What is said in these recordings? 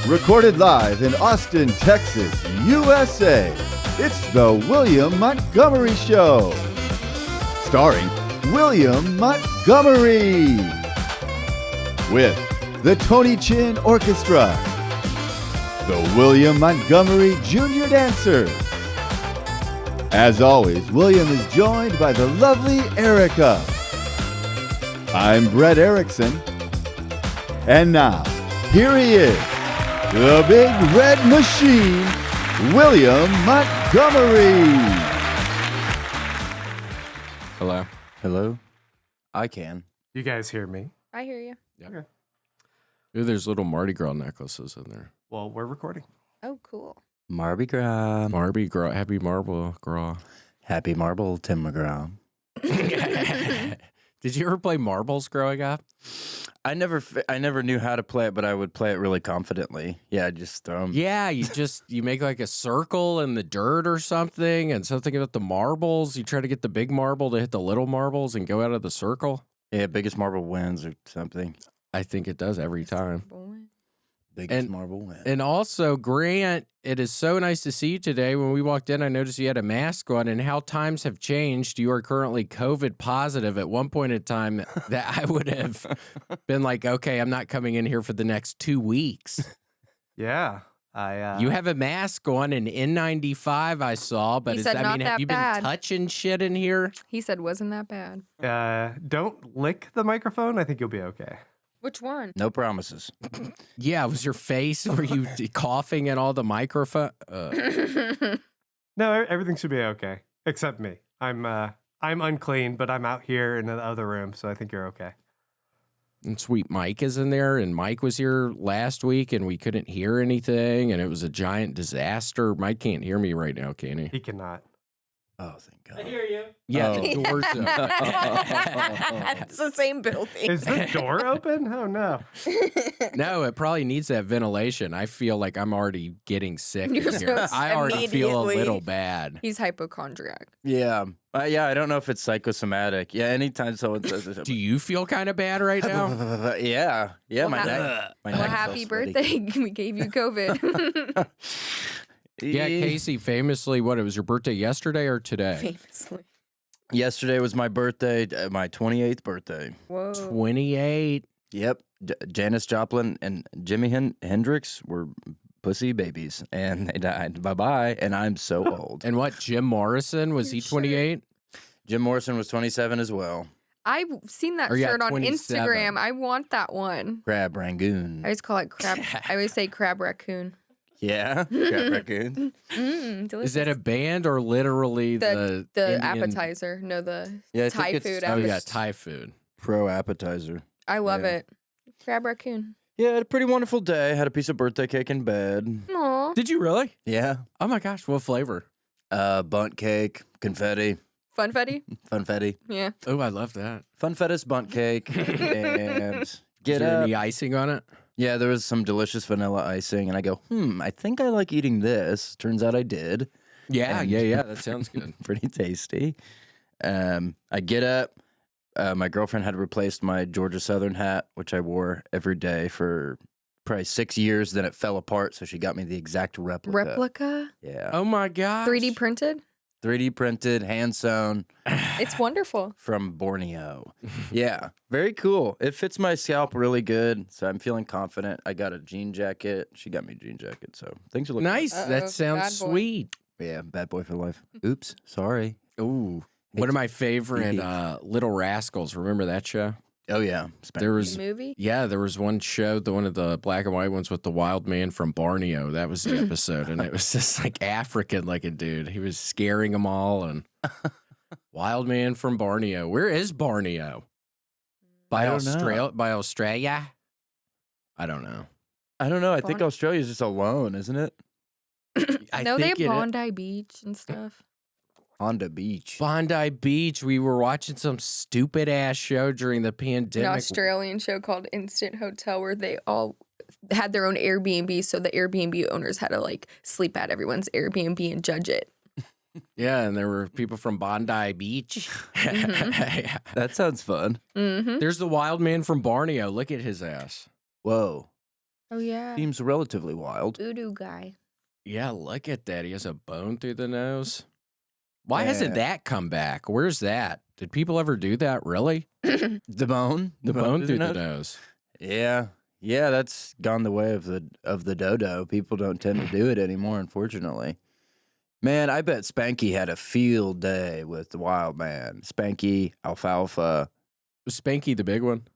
Recorded live in Austin, Texas, USA. It's the William Montgomery Show. Starring William Montgomery. With the Tony Chin Orchestra. The William Montgomery Jr. Dancers. As always, William is joined by the lovely Erica. I'm Brett Erickson. And now, here he is, the big red machine, William Montgomery. Hello. Hello? I can. You guys hear me? I hear you. Yeah. Okay. Ooh, there's little Mardi Gras necklaces in there. Well, we're recording. Oh, cool. Marby Gras. Mardi Gras, happy Marble Gras. Happy Marble, Tim McGraw. Did you ever play marbles growing up? I never knew how to play it, but I would play it really confidently. Yeah, just throw them. Yeah, you make like a circle in the dirt or something, and something about the marbles. You try to get the big marble to hit the little marbles and go out of the circle. Yeah, biggest marble wins or something. I think it does every time. Biggest marble wins. And also, Grant, it is so nice to see you today. When we walked in, I noticed you had a mask on, and how times have changed. You are currently COVID positive. At one point in time, that I would have been like, okay, I'm not coming in here for the next 2 weeks. Yeah. You have a mask on, an N95 I saw, but He said not have that you been bad. touching shit in here? He said, wasn't that bad? Don't lick the microphone. I think you'll be okay. Which one? No promises. Yeah, was your face? Were you coughing at all the microphone? No, everything should be okay, except me. I'm unclean, but I'm out here in the other room, so I think you're okay. And sweet Mike is in there, and Mike was here last week, and we couldn't hear anything, and it was a giant disaster. Mike can't hear me right now, can he? He cannot. Oh, thank God. I hear you. Yeah, Oh. the door's open. It's the same building. Is the door open? Oh, no. No, it probably needs that ventilation. I feel like I'm already getting sick in You're here. so I already feel a immediately- little bad. He's hypochondriac. Yeah. Yeah, I don't know if it's psychosomatic. Yeah, anytime someone says it. Do you feel kind of bad right now? Yeah. Yeah, Well, my ha- neck. My Well, neck is all happy sweaty. birthday. We gave you COVID. Yeah, Casey, famously, what, it was your birthday yesterday or today? Famously. Yesterday was my birthday, my 28th birthday. Whoa. 28. Yep. Janis Joplin and Jimi Hendrix were pussy babies, and they died. Bye-bye, and I'm so old. And what, Jim Morrison, was he You're sure? 28? Jim Morrison was 27 as well. I've seen that Or, yeah, shirt on 27. Instagram. I want that one. Crab Rangoon. I always call it crab. I always say crab raccoon. Yeah, Crab Rangoon. Delicious. Is that a band or literally the Indian- appetizer? No, the Yeah, I think Thai it's- food. Oh, yeah, appetizer. Thai food. Pro appetizer. I love yeah. it. Crab raccoon. Yeah, I had a pretty wonderful day. Had a piece of birthday cake in bed. Aw. Did you really? Yeah. Oh, my gosh, what flavor? Bunt cake, confetti, Funfetti? funfetti. Yeah. Oh, I love that. Funfettis bunt cake, and Is get there up. any icing on it? Yeah, there was some delicious vanilla icing, and I go, I think I like eating this. Turns out I did. Yeah, And- yeah, that sounds good. Pretty tasty. I get up. My girlfriend had replaced my Georgia Southern hat, which I wore every day for probably 6 years. Then it fell apart, so she got me the exact replica. Replica? Yeah. Oh, my gosh. 3D printed? 3D printed, hand sewn It's wonderful. from Borneo. Yeah, very cool. It fits my scalp really good, so I'm feeling confident. I got a jean jacket. She got me a jean jacket, so things are looking Nice. Uh-oh, That sounds bad boy. sweet. Yeah, bad boy for life. Oops, sorry. Ooh. One of my favorite Little Rascals. Remember that show? Oh yeah, There was Movie? there was one show, one of the black and white ones with the wild man from Borneo. That was the episode, and it was just like African looking dude. He was scaring them all, and wild man from Borneo. Where is Borneo? By I don't know. Australia? By Australia? I don't know. I don't know. I think Bon- Australia's just alone, isn't it? I No, they have think it- Bondi Beach and stuff. Honda Beach. Bondi Beach. We were watching some stupid ass show during the An pandemic. Australian show called Instant Hotel where they all had their own Airbnb, so the Airbnb owners had to like sleep at everyone's Airbnb and judge it. Yeah, and there were people from Bondi Beach. Yeah. That sounds fun. Mm-hmm. There's the wild man from Borneo. Look at his ass. Whoa. Oh, yeah. Seems relatively wild. Voodoo guy. Yeah, look at that. He has a bone through the nose. Why Yeah. hasn't that come back? Where's that? Did people ever do that? Really? The bone? The bone through the nose. Yeah. Yeah, that's gone the way of the dodo. People don't tend to do it anymore, unfortunately. Man, I bet Spanky had a field day with the wild man. Spanky, Alfalfa. Was Spanky the big one?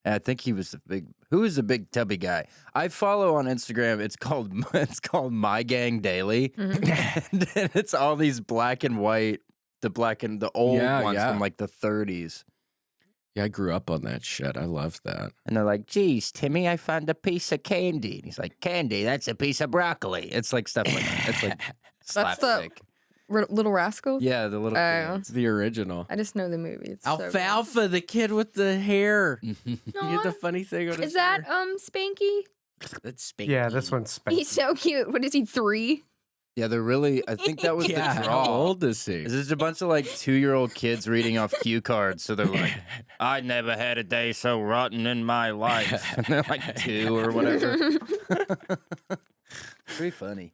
I think he was the big. Who is the big tubby guy? I follow on Instagram. It's called My Gang Daily, and it's all these black and white, the old ones from like the 30s. Yeah, I grew up on that shit. I love that. And they're like, "Geez, Timmy, I found a piece of candy." And he's like, "Candy? That's a piece of broccoli." It's like stuff like that. It's like slapstick. Little Rascals? Yeah, the little. It's the original. I just know the movie. It's Alfalfa, the kid with the hair. You get the funny thing on his Is that hair. Spanky? That's Spanky. Yeah, this one's Spanky. He's so cute. What is he, 3? Yeah, they're really. I think that was the Yeah, draw. how old is he? Is this a bunch of like 2-year-old kids reading off cue cards? So they're like, "I never had a day so rotten in my life," and they're like 2 or whatever. Pretty funny.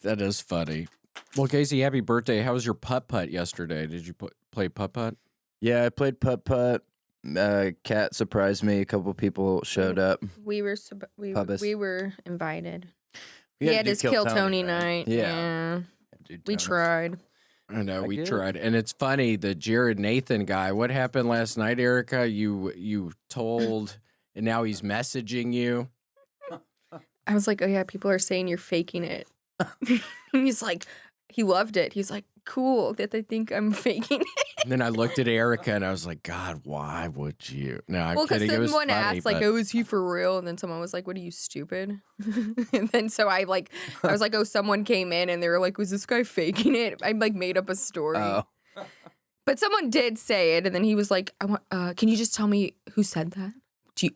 That is funny. Well, Casey, happy birthday. How was your putt-putt yesterday? Did you play putt-putt? Yeah, I played putt-putt. Cat surprised me. A couple people showed up. We were Puppets. we were invited. We He had had to his do Kill Tony, Tony right? night. Yeah. Yeah. We tried. I know, I we get it. tried. And it's funny, the Jared Nathan guy, what happened last night, Erica? You told, and now he's messaging you. I was like, oh yeah, people are saying you're faking it. He's like, he loved it. He's like, cool that they think I'm faking it. And then I looked at Erica and I was like, God, why would you? No, I'm Well, because kidding. It was someone funny, asked, like, but- oh, is he for real? And then someone was like, what are you, stupid? And then so I was like, oh, someone came in and they were like, was this guy faking it? I like made up a story. Oh. But someone did say it, and then he was like, I want, can you just tell me who said that?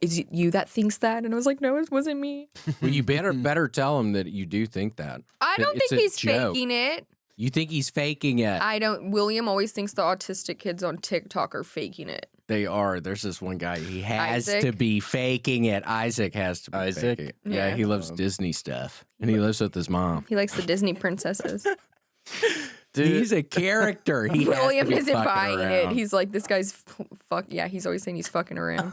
Is it you that thinks that? And I was like, no, it wasn't me. Well, you better tell him that you do think that. I That don't it's think a he's joke. faking it. You think he's faking it. William always thinks the autistic kids on TikTok are faking it. They are. There's this one guy. He has Isaac? to be faking it. Isaac has to be Isaac? faking it. Yeah, Yeah. he loves Disney stuff. And he lives with his mom. He likes the Disney princesses. Dude, He's a character. He has to William be isn't fucking buying it. around. He's like, this guy's fuck. Yeah, he's always saying he's fucking around.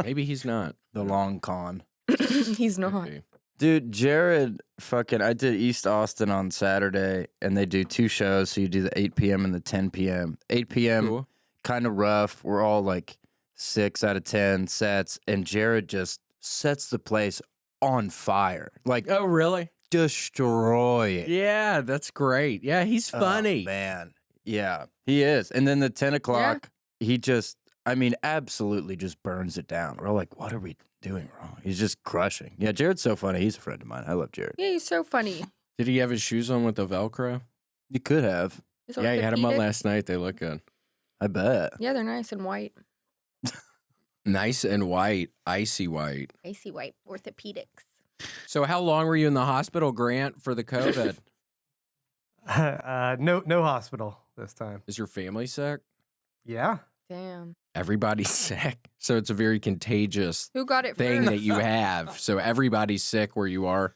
Maybe he's not. the long con. He's not. Could be. Dude, Jared I did East Austin on Saturday, and they do 2 shows. So you do the 8 p.m. and the 10 p.m. 8 p.m., Cool. kind of rough. We're all like 6 out of 10 sets, and Jared just sets the place on fire. Like, Oh, really? destroy it. Yeah, that's great. Yeah, he's funny. Oh, man. Yeah, he is. And then the 10 o'clock, he just, absolutely just burns it down. We're all like, what are we doing wrong? He's just crushing. Yeah, Jared's so funny. He's a friend of mine. I love Jared. Yeah, he's so funny. Did he have his shoes on with the Velcro? You could have. His Yeah, he had them on orthopedic- last night. They look good. I bet. Yeah, they're nice and white. Nice and white, icy white. Icy white orthopedics. So how long were you in the hospital, Grant, for the COVID? No hospital this time. Is your family sick? Yeah. Damn. Everybody's sick. So it's a very contagious Who got it thing first? that you have. So everybody's sick where you are.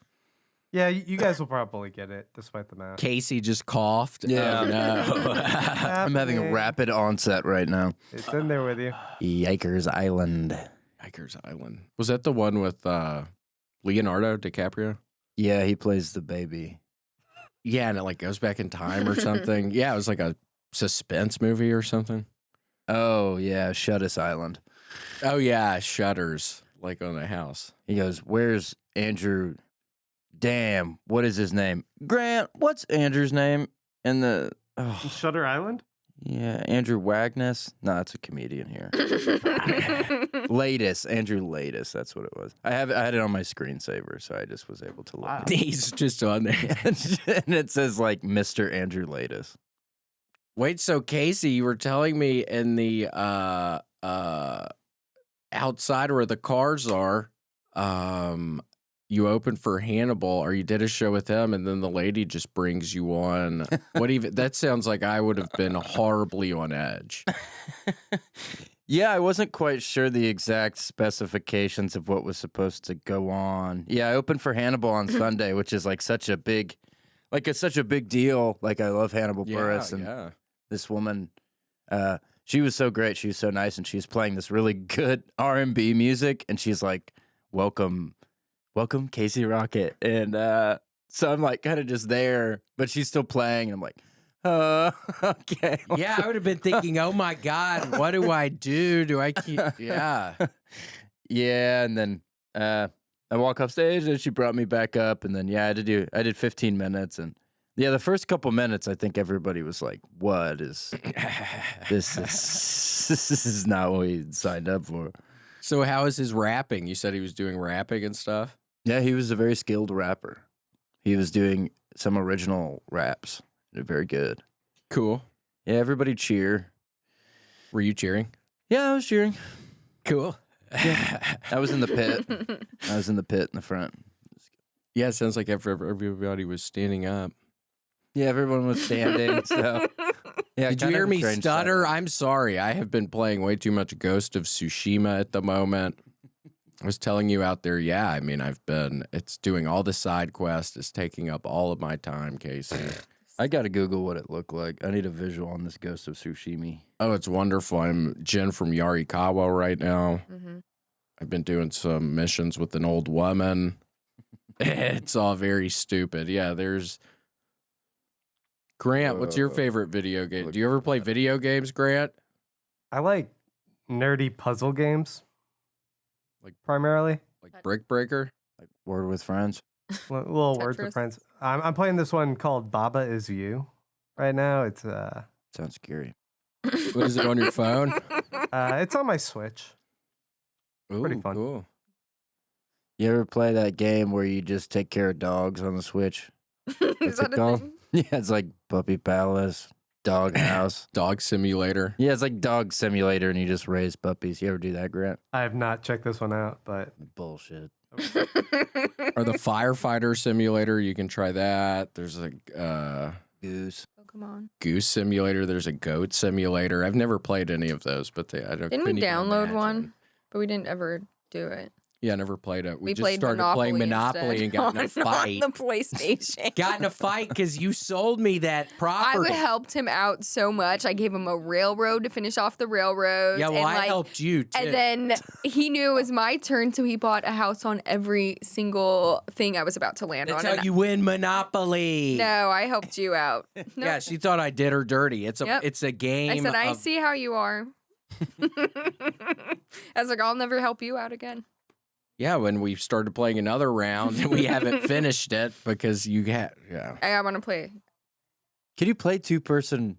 Yeah, you guys will probably get it despite the mask. Casey just coughed. Yeah. Oh, no. I'm having a Happening. rapid onset right now. It's in there with you. Yikers Island. Rikers Island. Was that the one with Leonardo DiCaprio? Yeah, he plays the baby. Yeah, and it like goes back in time or something. Yeah, it was like a suspense movie or something. Oh, yeah, Shuttis Island. Oh yeah, shutters like on a house. He goes, where's Andrew? Damn, what is his name? Grant, what's Andrew's name? And the, Shutter Island? yeah, Andrew Wagness. No, that's a comedian here. Latest, Andrew Latest. That's what it was. I had it on my screensaver, so I just was able to look. Wow. He's just on there. And it says like Mr. Andrew Latest. Wait, so Casey, you were telling me in the outside where the cars are, you opened for Hannibal, or you did a show with him, and then the lady just brings you on. What even? That sounds like I would have been horribly on edge. Yeah, I wasn't quite sure the exact specifications of what was supposed to go on. Yeah, I opened for Hannibal on Sunday, which is like such a big, it's such a big deal. Like I love Hannibal Buress, and this woman, she was so great. She was so nice, and she was playing this really good R&B music, and she's like, "Welcome, Casey Rocket," and so I'm like kind of just there, but she's still playing, and I'm like. Okay. Yeah, I would have been thinking, oh my God, what do I do? Do I keep? Yeah. Yeah, and then I walk off stage, and she brought me back up, and then I did 15 minutes, and the first couple minutes, I think everybody was like, "What is this? This is not what we signed up for." So how is his rapping? You said he was doing rapping and stuff. Yeah, he was a very skilled rapper. He was doing some original raps. They're very good. Cool. Yeah, everybody cheer. Were you cheering? Yeah, I was cheering. Cool. Yeah. I was in the pit. I was in the pit in the front. Yeah, it sounds like everybody was standing up. Yeah, everyone was standing. So, yeah. Did you hear me stutter? I'm sorry. I have been playing way too much Ghost of Tsushima at the moment. I was telling you out there, yeah, I mean, it's doing all the side quests. It's taking up all of my time, Casey. I got to Google what it looked like. I need a visual on this Ghost of Tsushima. Oh, it's wonderful. I'm Jen from Yarikawa right now. Mm-hmm. I've been doing some missions with an old woman. It's all very stupid. Yeah, there's... Grant, what's your favorite video game? Do you ever play video games, Grant? I like nerdy puzzle games, like primarily. Like Brick Breaker? Like Word with Friends? Little words with friends. I'm playing this one called Baba Is You right now. It's Sounds scary. What is it on your phone? it's on my Switch. Ooh, Pretty fun. Cool. You ever play that game where you just take care of dogs on the Switch? Is What's that it a called? thing? Yeah, it's like Puppy Palace, Dog House. Dog Simulator. Yeah, it's like Dog Simulator, and you just raise puppies. You ever do that, Grant? I have not checked this one out, but Bullshit. Or the Firefighter Simulator. You can try that. There's a Goose. Pokemon. Goose Simulator. There's a Goat Simulator. I've never played any of those, but I don't. Didn't we couldn't even download imagine. one? But we didn't ever do it. Yeah, I never played it. We just played started playing Monopoly and got in a on fight. the PlayStation. Got in a fight because you sold me that property. I helped him out so much. I gave him a railroad to finish off the railroad. Yeah, well, and I helped you too. And then he knew it was my turn, so he bought a house on every single thing I was about to land That's on. how you win Monopoly. No, I helped you out. No. Yeah, she thought I did her dirty. It's a Yep. it's a game. I said, I of- see how you are. I was like, I'll never help you out again. Yeah, when we started playing another round and we haven't finished it because you had I want to play. Can you play two-person?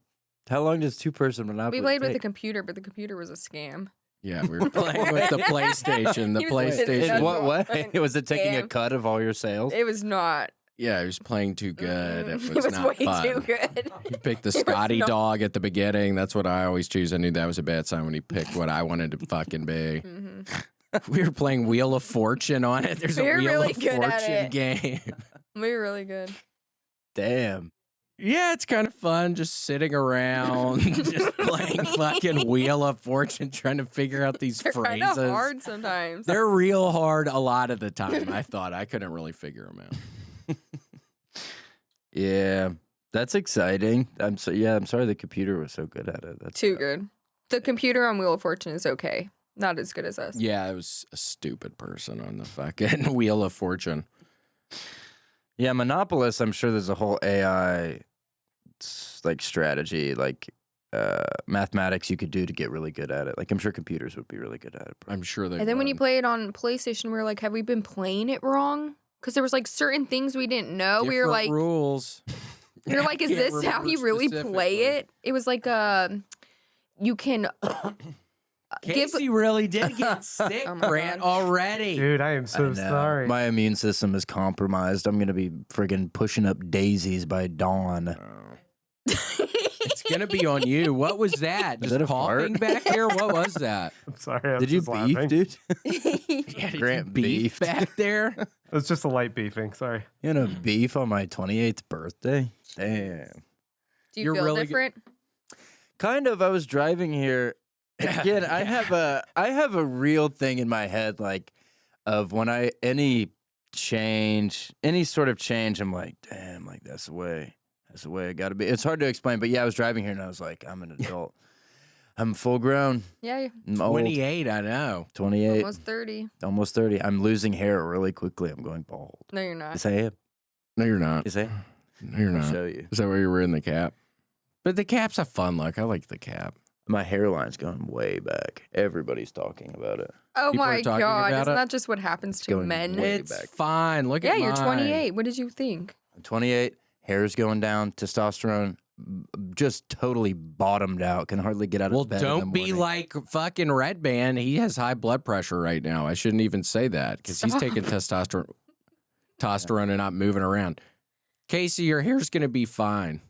How long does two-person Monopoly We played with the take? computer, but the computer was a scam. Yeah, we were playing with the PlayStation. The He was pissed PlayStation. In off. what way? Was it taking a Scam. cut of all your sales? It was not. Yeah, he was playing too good. It It was, was not way fun. too good. He picked the It was Scotty not- dog at the beginning. That's what I always choose. I knew that was a bad sign when he picked what I wanted to fucking be. Mhm. We were playing Wheel of Fortune on it. There's We a were Wheel really of good at Fortune it. game. We were really good. Damn. Yeah, it's kind of fun just sitting around, just playing fucking Wheel of Fortune, trying to figure out these They're kind phrases. of hard sometimes. They're real hard a lot of the time. I thought I couldn't really figure them out. Yeah, that's exciting. I'm sorry the computer was so good at it. That's Too good. The computer on Wheel of Fortune is okay. Not as good as us. Yeah, I was a stupid person on the fucking Wheel of Fortune. Yeah, Monopolist, I'm sure there's a whole AI like strategy, like mathematics you could do to get really good at it. Like I'm sure computers would be really good at it. I'm sure they And then when you would. play it on PlayStation, we were like, have we been playing it wrong? Because there was like certain things we didn't know. We were Different like, rules. we were like, is Can't this how remember you really play specifically. it? It was like you can give. Casey really did get sick, Oh my Grant, God. already. dude, I am I so know. sorry. My immune system is compromised. I'm gonna be friggin' pushing up daisies by dawn. It's gonna be on you. What was that? Is Just that a coughing fart? back here? What was that? I'm sorry. I Did was you just beef, laughing. dude? Yeah, did Grant you beef beefed. back there. It was just a light beefing. Sorry. You know, beef on my 28th birthday? Damn. Do you You're feel really different? Kind of. I was driving here Again, I have a real thing in my head, like, of when any sort of change, I'm like, damn, like that's the way it got to be. It's hard to explain, but yeah, I was driving here and I was like, I'm an adult. I'm full grown. Yeah. I'm old. 28, I know. 28. Almost 30. Almost 30. I'm losing hair really quickly. I'm going bald. No, you're not. Yes, I am. No, you're not. Yes, I am. No, you're I'll not. show you. Is that why you were in the cap? But the cap's a fun look. I like the cap. My hairline's going way back. Everybody's talking about it. Oh People are my talking God. about Isn't it? that just what happens to going men? way It's back. fine. Look Yeah, at you're mine. 28. What did you think? I'm 28. Hair's going down. Testosterone just totally bottomed out. Can hardly get out Well, of bed. in the don't be morning. like fucking Redban. He has high blood pressure right now. I shouldn't even say that because he's taking testosterone and not moving around. Casey, your hair's going to be fine.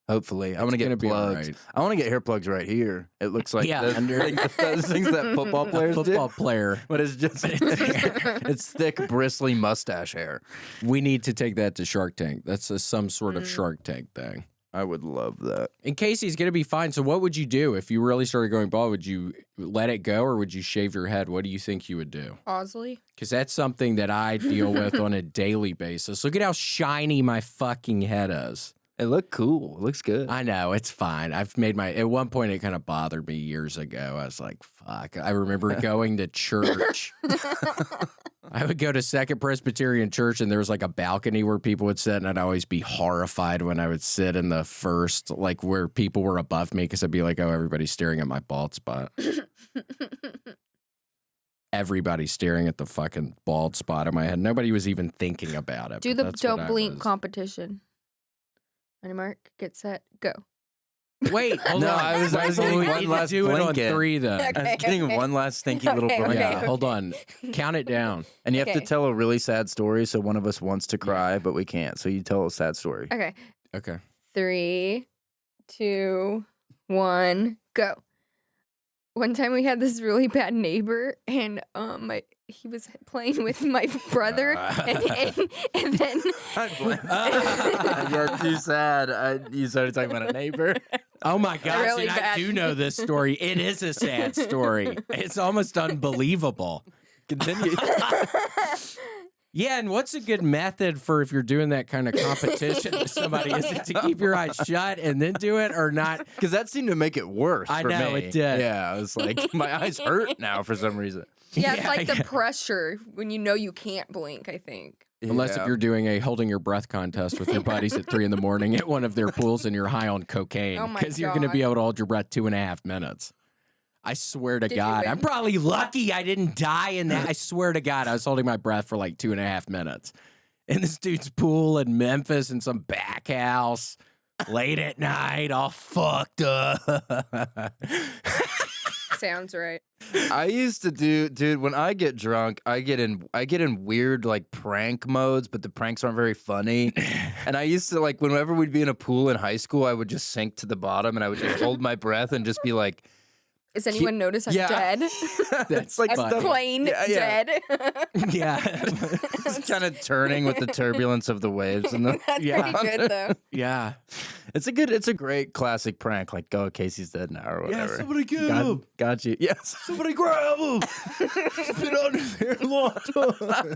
Hopefully. I want to gonna get be all plugs. right. I want to get hair plugs right here. It looks like Yeah, those, under- those things that football players Football do. player. But it's just it's thick, bristly mustache hair. We need to take that to Shark Tank. That's some sort of Shark Tank thing. I would love that. And Casey's going to be fine. So what would you do if you really started going bald? Would you let it go or would you shave your head? What do you think you would do? Osley? Because that's something that I deal with on a daily basis. Look at how shiny my fucking head is. It looked cool. It looks good. I know, it's fine. At one point it kind of bothered me years ago. I was like, fuck. I remember going to church. I would go to Second Presbyterian Church and there was like a balcony where people would sit and I'd always be horrified when I would sit in the first, like where people were above me because I'd be like, oh, everybody's staring at my bald spot. Everybody's staring at the fucking bald spot in my head. Nobody was even thinking about it. Do but the that's what don't I blink was. competition. On your mark, get set, go. Wait, hold No, on. I was Wait, getting we one need to last do it on blink in. 3 then. I was getting one last stinky little Okay, blink. Yeah, okay. hold on. Count it down. And you have to Okay. tell a really sad story, so one of us wants to cry, but we can't. So you tell a sad story. Okay. Okay. 3, 2, 1, go. One time we had this really bad neighbor, and he was playing with my brother, and then You're too sad. You started talking about a neighbor. Oh my gosh, Really and I bad. do know this story. It is a sad story. It's almost unbelievable. Continue. Yeah, and what's a good method for if you're doing that kind of competition with somebody? Is it to keep your eyes shut and then do it or not? Because that seemed to make it worse. I for know, me. it did. Yeah, I was like, my eyes hurt now for some reason. yeah, it's like yeah. the pressure when you know you can't blink. I think. Unless if you're doing a holding your breath contest with your buddies at 3 a.m. at one of their pools and you're high on cocaine. Oh my Because you're going to God. be able to hold your breath 2.5 minutes. I swear to Did you God. win? I'm probably lucky I didn't die in that. I swear to God, I was holding my breath for like 2.5 minutes. In this dude's pool in Memphis in some back house, late at night, all fucked up. Sounds right. I used to dude, when I get drunk, I get in weird like prank modes, but the pranks aren't very funny. And I used to like whenever we'd be in a pool in high school, I would just sink to the bottom and I would just hold my breath and just be like, Is anyone notice I'm yeah. dead? That's like I'm funny. plain Yeah, yeah. dead. Yeah. just kind of turning with the turbulence of the waves and the That's Yeah. pretty good though. Yeah. it's a great classic prank, like oh Casey's dead now or whatever. somebody get him. Got you. Yes. Somebody grab him. He's been under there a long time.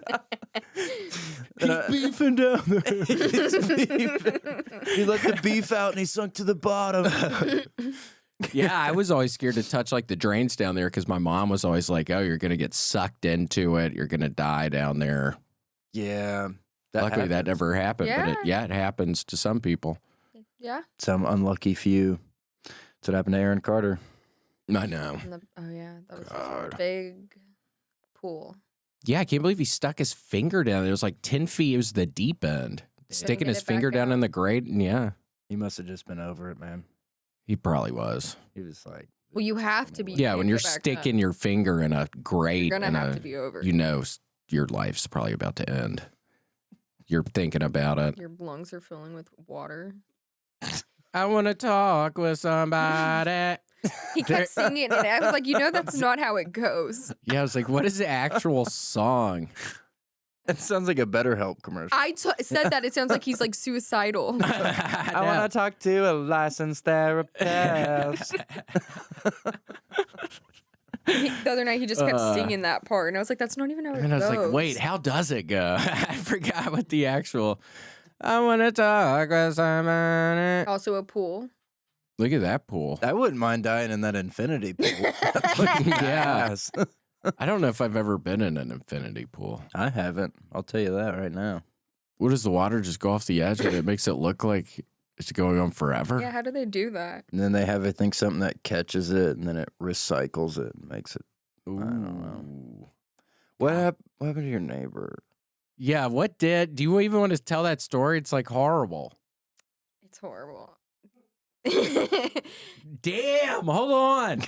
He's beefing down there. He let the beef out and he sunk to the bottom. Yeah, I was always scared to touch like the drains down there because my mom was always like, "Oh, you're gonna get sucked into it. You're gonna die down there." Yeah. Luckily, that happens. never happened. But it happens to some people. Yeah. Some unlucky few. That's what happened to Aaron Carter. I know. Oh yeah, that was God. a big pool. Yeah, I can't believe he stuck his finger down. It was like 10 feet. It was the deep end. Sticking get his it back finger down out. in the grate. And yeah, He must have just been over it, man. he probably was. He was like, Well, you have to be. Yeah, when to you're get back sticking up. your finger in a grate, You're gonna and have to be over. you know your life's probably about to end. You're thinking about it. Your lungs are filling with water. I want to talk with somebody. He kept singing it. I was like, that's not how it goes. Yeah, I was like, what is the actual song? it sounds like a BetterHelp commercial. I said that. It sounds like he's like suicidal. I want to talk to a licensed therapist. other night he just kept singing that part, and I was like, "That's not even how it goes." And I was like, "Wait, how does it go?" I forgot what the actual. I want to talk with someone. Also a pool. Look at that pool. I wouldn't mind dying in that infinity pool. Yeah. I don't know if I've ever been in an infinity pool. I haven't. I'll tell you that right now. What does the water just go off the edge and it makes it look like it's going on forever? Yeah, how do they do that? And then they have, I think, something that catches it and then it recycles it and makes it. Ooh. I don't know. What happened to your neighbor? Yeah, do you even want to tell that story? It's like horrible. It's horrible. Damn, hold on.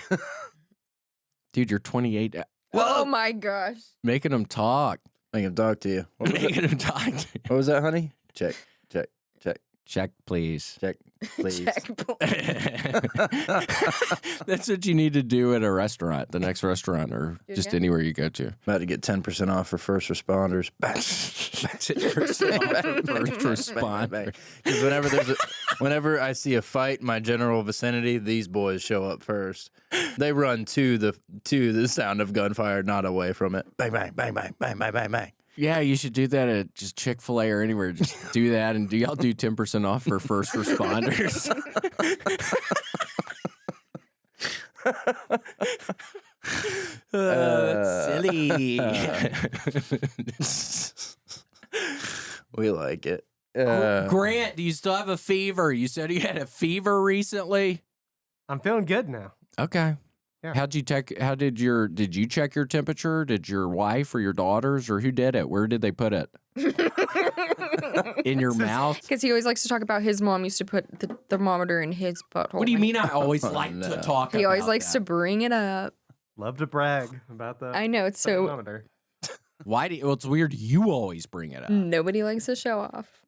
Dude, you're 28. Oh my gosh. Making them talk. Make him talk to you. Making them talk. What was that, honey? Check, check, check, Check, please. check, please. Check, please. That's what you need to do at a restaurant, the next restaurant, or just Okay. anywhere you go to. About to get 10% off for first responders. Bang. First responder. Because whenever I see a fight in my general vicinity, these boys show up first. They run to the sound of gunfire, not away from it. Bang, bang, bang, bang, bang, bang, bang, bang. Yeah, you should do that at just Chick-fil-A or anywhere. Just do that, and y'all do 10% off for first responders. That's silly. We like it. Grant, do you still have a fever? You said you had a fever recently. I'm feeling good now. Okay. Yeah. Did you check your temperature? Did your wife or your daughters, or who did it? Where did they put it? In your mouth? Because he always likes to talk about his mom used to put the thermometer in his butthole. What do you mean I always Oh, like no. to talk about He always likes to that? bring it up. Love to brag about the I know, it's so thermometer. Why do well, it's weird you always bring it up. nobody likes to show off.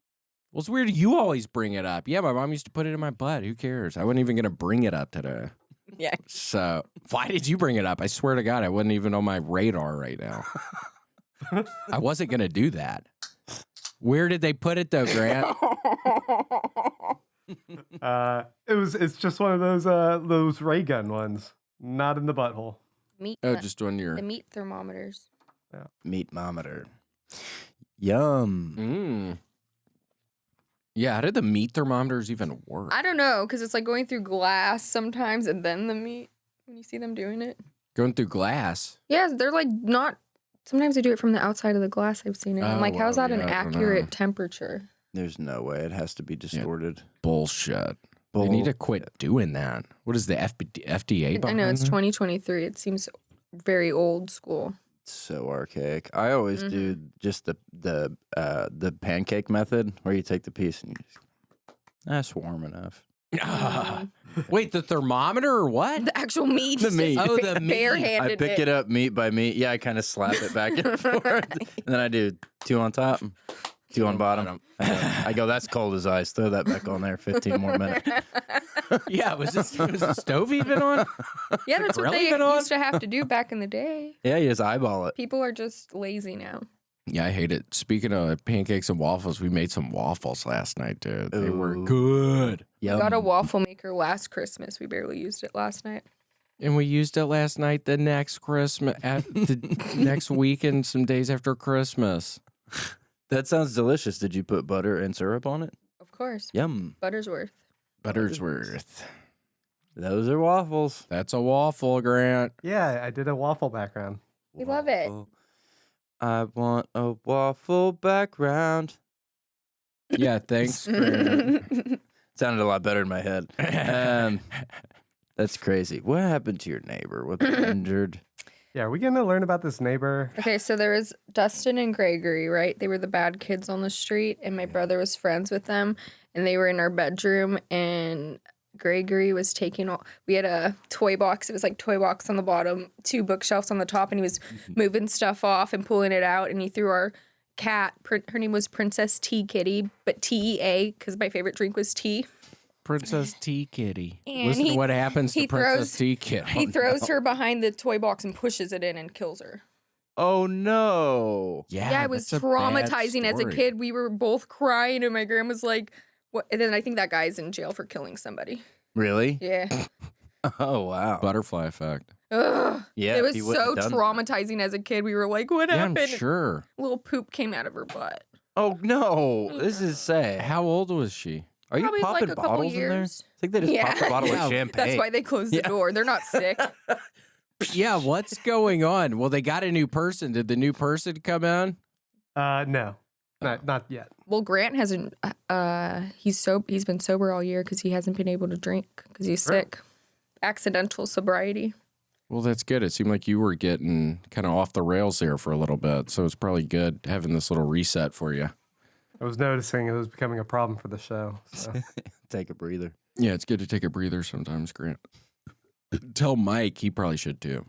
Well, it's weird you always bring it up. Yeah, my mom used to put it in my butt. Who cares? I wasn't even going to bring it up today. Yeah. So why did you bring it up? I swear to God, I wasn't even on my radar right now. I wasn't going to do that. Where did they put it though, Grant? It's just one of those ray gun ones, not in the butthole. Meat. Oh, just on your... the meat thermometers. Meatmometer. Yum. Mm. Yeah, how did the meat thermometers even work? I don't know, because it's like going through glass sometimes and then the meat when you see them doing it. Going through glass. Yeah, they're like not. Sometimes they do it from the outside of the glass. I've seen it. I'm Oh, like, how's that yeah, an I don't accurate know. temperature? There's no way. It has to be distorted. Bullshit. They need to quit doing that. What is the FDA I behind know it's that? 2023. It seems very old school. So archaic. I always do just the pancake method where you take the piece and you just, that's warm enough. Wait, the thermometer or what? The actual meat. The meat. Oh, the meat. Barehanded I pick it up meat by meat. Yeah, I kind of slap it back and forth. And then I do 2 on top, 2 on bottom. I go, that's cold as ice. Throw that back on there. 15 more minutes. Yeah, was the stove even on? Yeah, that's what Really they even on? used to have to do back in the day. Yeah, you just eyeball it. People are just lazy now. Yeah, I hate it. Speaking of pancakes and waffles, we made some waffles last night, dude. They were Ooh. good. Yum. We got a waffle maker last Christmas. We barely used it last night. And we used it last night, the next Christmas, the next week, and some days after Christmas. That sounds delicious. Did you put butter and syrup on it? Of course. Yum. Buttersworth. Buttersworth. Those are waffles. That's a waffle, Grant. Yeah, I did a waffle background. We love it. Waffle. I want a waffle background. Yeah, thanks, Grant. Sounded a lot better in my head. That's crazy. What happened to your neighbor? Was he injured? Yeah, are we going to learn about this neighbor? Okay, so there was Dustin and Gregory, right? They were the bad kids on the street, and my brother was friends with them, and they were in our bedroom, and Gregory was taking all, we had a toy box. It was like toy box on the bottom, 2 bookshelves on the top, and he was moving stuff off and pulling it out, and he threw our cat, her name was Princess Tea Kitty, but T-E-A, because my favorite drink was tea. Princess Tea Kitty. And Listen to he- what happens to he Princess throws- Tea Kitty. He throws her behind the toy box and pushes it in and kills her. Oh no. Yeah, it was that's a bad traumatizing as a story. kid. We were both crying, and my grandma's like, "What?" And then I think that guy's in jail for killing somebody. Really? Yeah, Oh wow. Butterfly effect. Ugh. Yeah, It was he wouldn't so have done that. traumatizing as a kid. We were like, what Yeah, I'm happened? sure. Little poop came out of her butt. Oh no, this is sad. How old was she? Are you Probably popping like a couple bottles in there? years. I think they just popped a bottle Yeah. of champagne. That's why they closed the Yeah. door. They're not sick. Yeah, what's going on? Well, they got a new person. Did the new person come in? No, not yet. Well, Grant hasn't. He's been sober all year because he hasn't been able to drink because he's sick. Accidental sobriety. Well, that's good. It seemed like you were getting kind of off the rails there for a little bit. So it's probably good having this little reset for you. I was noticing it was becoming a problem for the show. So. Take a breather. Yeah, it's good to take a breather sometimes, Grant. Tell Mike he probably should too.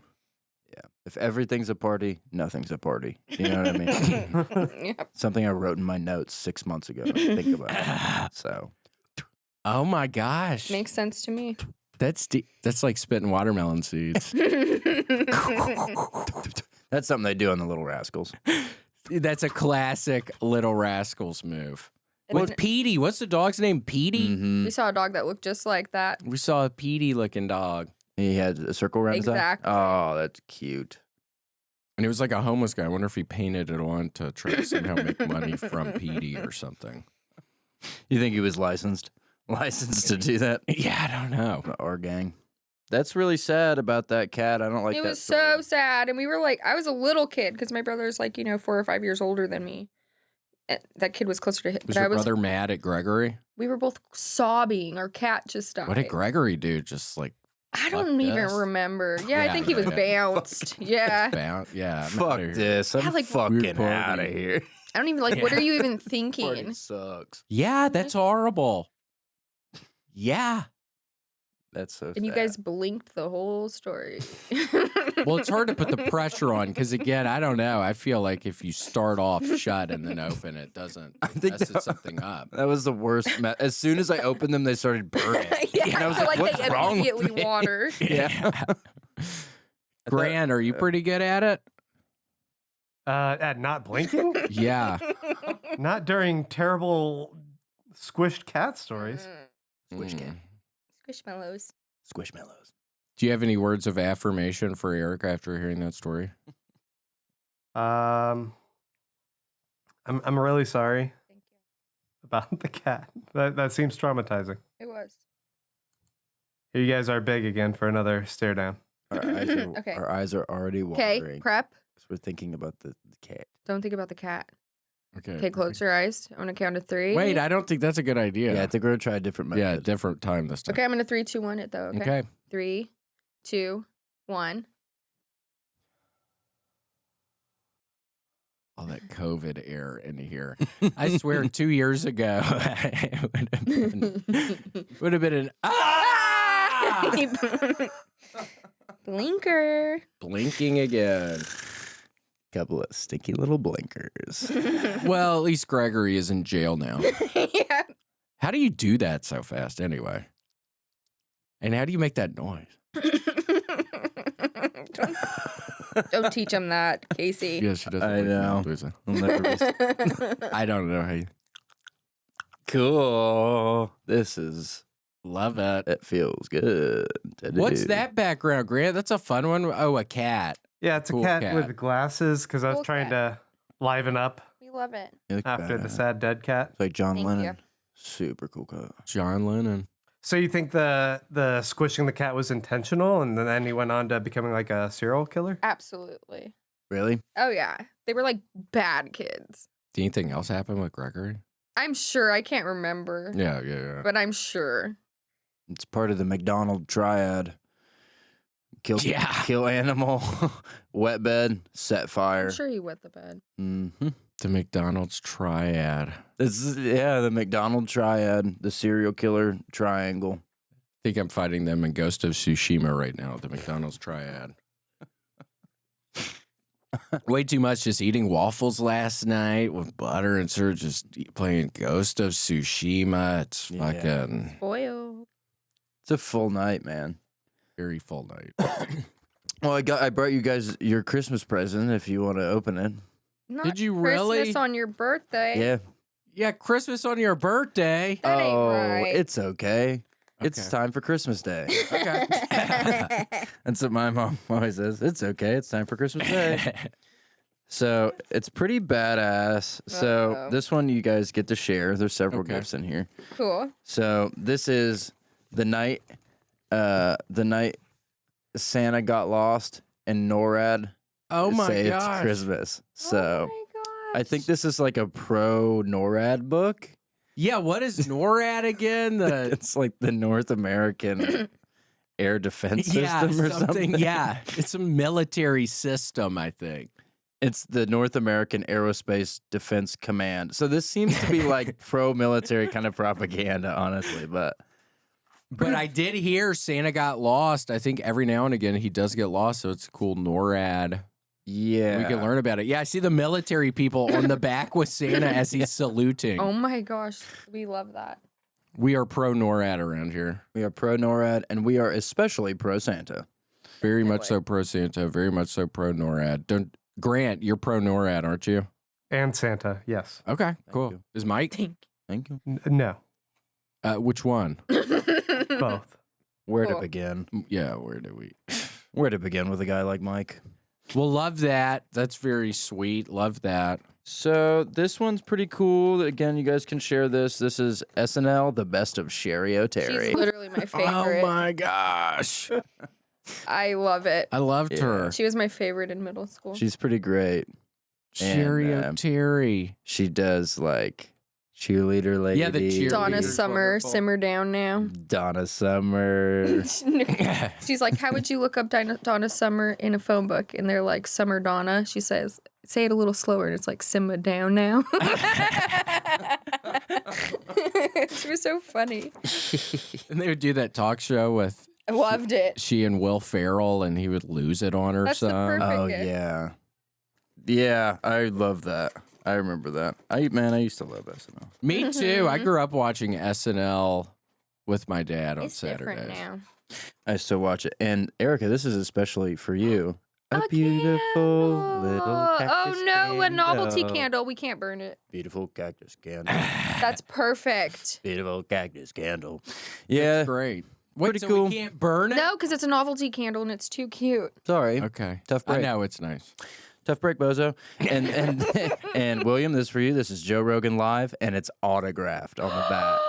Yeah. If everything's a party, nothing's a party. You know what I mean? Yep. Something I wrote in my notes 6 months ago. Think about it. So Oh my gosh. Makes sense to me. That's like spitting watermelon seeds. that's something they do on the Little Rascals. That's a classic Little Rascals move. And With then- Petey. What's the dog's name? Petey? Mhm. We saw a dog that looked just like that. We saw a Petey looking dog. He had a circle around his eye. Exactly. Oh, that's cute. And he was like a homeless guy. I wonder if he painted it on to try to somehow make money from Petey or something. You think he was licensed? Licensed to do that? Yeah, I don't know. Our gang. That's really sad about that cat. I don't like It that was story. so sad. And we were like, I was a little kid because my brother's like, 4 or 5 years older than me. And that kid was closer to him. Was your brother mad at Gregory? We were both sobbing. Our cat just died. What did Gregory do? Just like I don't even this? remember. Yeah, Yeah, I think he was yeah. bounced. Yeah. bounce? Yeah. I'm Fuck outta here. this. I'm Yeah, like- fucking Weird party. out of here. I don't even what are you even Party thinking? sucks. Yeah, that's horrible. Yeah. That's so And you sad. guys blinked the whole story. Well, it's hard to put the pressure on because, again, I don't know. I feel like if you start off shut and then open, it doesn't. I think messes that- something up. That was the worst. As soon as I opened them, they started burning. Yeah, And I was I feel like, like what's they wrong with immediately me? water. Yeah. Grant, are you pretty good at it? At not blinking? Yeah. Not during terrible squished cat stories. Squish cat. Mm. Squishmallows. Squishmallows. Do you have any words of affirmation for Eric after hearing that story? I'm really sorry Thank you. about the cat. That seems traumatizing. It was. Here you guys are big again for another stare down. Okay. Our eyes are already Okay, watering. prep. Because we're thinking about the cat. Don't think about the cat. Okay. Okay, close your eyes. I'm going to count to 3. Wait, I don't think that's a good idea. Yeah, I think we're going to try a different method. Yeah, different time this time. Okay, I'm going to 3, 2, 1 it though. Okay. Okay. 3, 2, 1. All that COVID air into here. I swear 2 years ago, it would have been an Blinker. blinking again. Couple of stinky little blinkers. Well, at least Gregory is in jail now. Yeah. How do you do that so fast anyway? And how do you make that noise? Don't teach him that, Casey. Yes, she doesn't. I like know. music. I'll never be- I don't know how you Cool. This is. love it. It feels good. What's that background, Grant? That's a fun one. Oh, a cat. Yeah, it's Cool a cat, cat. with glasses because I was Cool trying cat. to liven up We love it. after the sad dead cat. It's like John Thank Lennon. you. Super cool cat. John Lennon. So you think the squishing the cat was intentional, and then he went on to becoming like a serial killer? Absolutely. Really? Oh, yeah. They were like bad kids. Did anything else happen with Gregory? I'm sure. I can't remember. Yeah. But I'm sure. It's part of the McDonald triad. Yeah. Kill animal, wet bed, set fire. I'm sure he wet the bed. Mm-hmm. The McDonald's triad. This is, the McDonald triad, the serial killer triangle. I think I'm fighting them in Ghost of Tsushima right now, the McDonald's triad. Way too much just eating waffles last night with butter and sir just playing Ghost of Tsushima. It's Yeah. fucking Spoiled. It's a full night, man. very full night. Well, I brought you guys your Christmas present if you want to open it. Not Did you Christmas really? on your birthday. Yeah. Yeah, Christmas on your birthday. That ain't oh, right. it's okay. It's Okay. time for Christmas Day. Okay. That's what my mom always says. It's okay. It's time for Christmas Day. So it's pretty badass. So Uh-oh. this one you guys get to share. There's several Okay. gifts in here. Cool. So this is the night Santa got lost and NORAD Oh my saved gosh. Christmas. So Oh my I think this is like a pro NORAD book. Yeah, what is NORAD again? The It's like the North American Air Defense System or something. Yeah, it's a military system, I think. It's the North American Aerospace Defense Command. So this seems to be like pro-military kind of propaganda, honestly. But I did hear Santa got lost. I think every now and again he does get lost, so it's cool. NORAD. yeah, We can learn about it. Yeah, I see the military people on the back with Santa as he's saluting. Oh my gosh, we love that. We are pro NORAD around here. We are pro-NORAD, and we are especially pro-Santa. Very No much way. so pro Santa. Very much so pro NORAD. Don't Grant, you're pro NORAD, aren't you? And Santa, yes. Okay, cool. you. Is Mike? Thank you. No, Which one? both. Where to Cool. begin? Yeah, where do we? Where to begin with a guy like Mike? Well, love that. That's very sweet. Love that. So this one's pretty cool. Again, you guys can share this. This is SNL, the best of Sherry O'Terry. She's literally my favorite. Oh my gosh. I love it. I loved Yeah. her. She was my favorite in middle school. She's pretty great. Sherry And, O'Terry. She does like cheerleader lady. Yeah, the cheerleader. Donna Leader's Summer, wonderful. simmer down now. Donna Summer. She's like, how would you look up Donna Summer in a phone book? And they're like, Summer Donna. She says, say it a little slower. And it's like, simmer down now. She was so funny. And they would do that talk show with I loved it. she and Will Ferrell, and he would lose it on her That's the son. perfect Oh gift. yeah, yeah. I love that. I remember that. I used to love SNL. Me too. I grew up watching SNL with my dad on It's Saturdays. different now. I still watch it. And Erica, this is especially for you. A A beautiful candle. little cactus Oh no, a novelty candle. candle. We can't burn it. Beautiful cactus candle. That's perfect. Beautiful cactus candle. Yeah. Great. Wait, Pretty so cool. we can't burn it? No, because it's a novelty candle and it's too cute. Sorry. Okay. Tough I break. know it's nice. Tough break, bozo. And and William, this is for you. This is Joe Rogan live, and it's autographed on the back.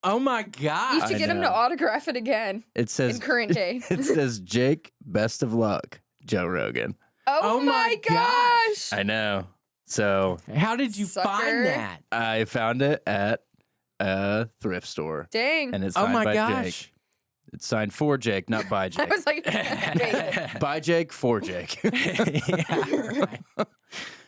Oh my You god. should I get him know. to autograph it again It says in current day. it says Jake, best of luck, Joe Rogan. Oh, Oh my my gosh. I know. So How did you Sucker. find that? I found it at a thrift store, Dang. and it's Oh signed my by gosh. Jake. It's signed for Jake, not by I Jake. was like, wait. By Jake, for Jake. Yeah.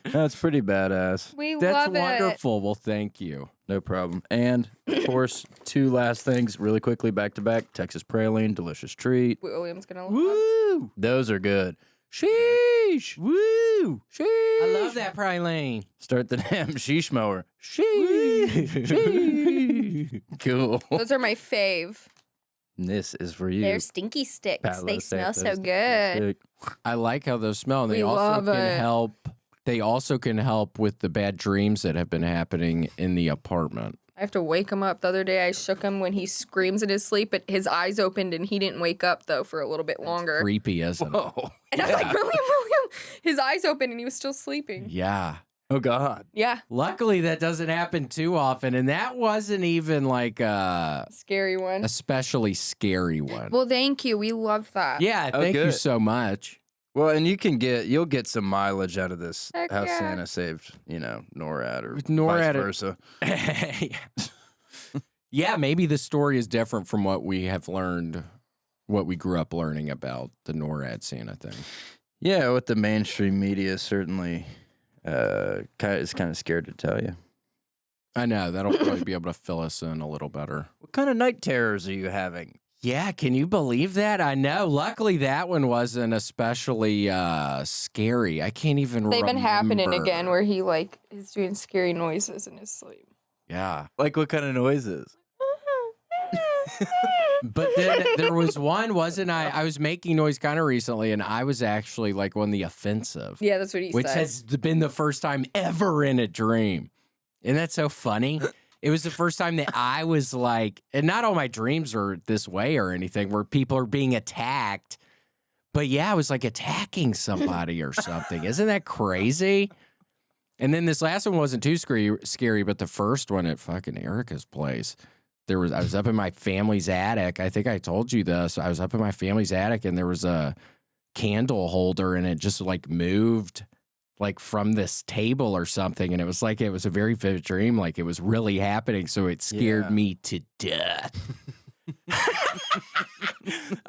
That's pretty badass. We That's love it. wonderful. Well, thank you. No problem. And of course, two last things really quickly, back to back. Texas praline, delicious treat. William's gonna love. Woo! Those are good. Sheesh. Woo! Sheesh. I love that praline. Start the damn sheesh mower. Sheesh. Sheesh. Cool. Those are my fave. This is for you. They're stinky sticks. Palo They smell Santo so good. stick. I like how those smell. And they We also love can it. help. They also can help with the bad dreams that have been happening in the apartment. I have to wake him up. The other day I shook him when he screams in his sleep, but his eyes opened and he didn't wake up though for a little bit longer. Creepy, isn't it? Whoa. And I was like, William. His eyes opened and he was still sleeping. Yeah. Oh, God. Yeah. Luckily, that doesn't happen too often, and that wasn't even like a Scary one. especially scary one. Well, thank you. We love that. Yeah, Oh, thank you good. so much. Well, and you'll get some mileage out of this. Heck how yeah. Santa saved, NORAD or With NORAD, vice versa. Yeah, maybe the story is different from what we have learned, what we grew up learning about the NORAD Santa thing. Yeah, what the mainstream media certainly is kind of scared to tell you. I know, that'll probably be able to fill us in a little better. What kind of night terrors are you having? Yeah, can you believe that? I know. Luckily, that one wasn't especially scary. I can't even They've been happening remember. again where he like is doing scary noises in his sleep. Yeah. Like what kind of noises? But then there was one, wasn't I? I was making noise kind of recently, and I was actually like on the offensive, Yeah, that's what he which said. has been the first time ever in a dream. And that's so funny. it was the first time that I was like, and not all my dreams are this way or anything, where people are being attacked. But yeah, I was like attacking somebody or something. Isn't that crazy? And then this last one wasn't too scary, but the first one at fucking Erica's place, I was up in my family's attic. I think I told you this. I was up in my family's attic and there was a candle holder and it just like moved like from this table or something. And it was like, it was a very vivid dream. Like it was really happening. So it scared me to death.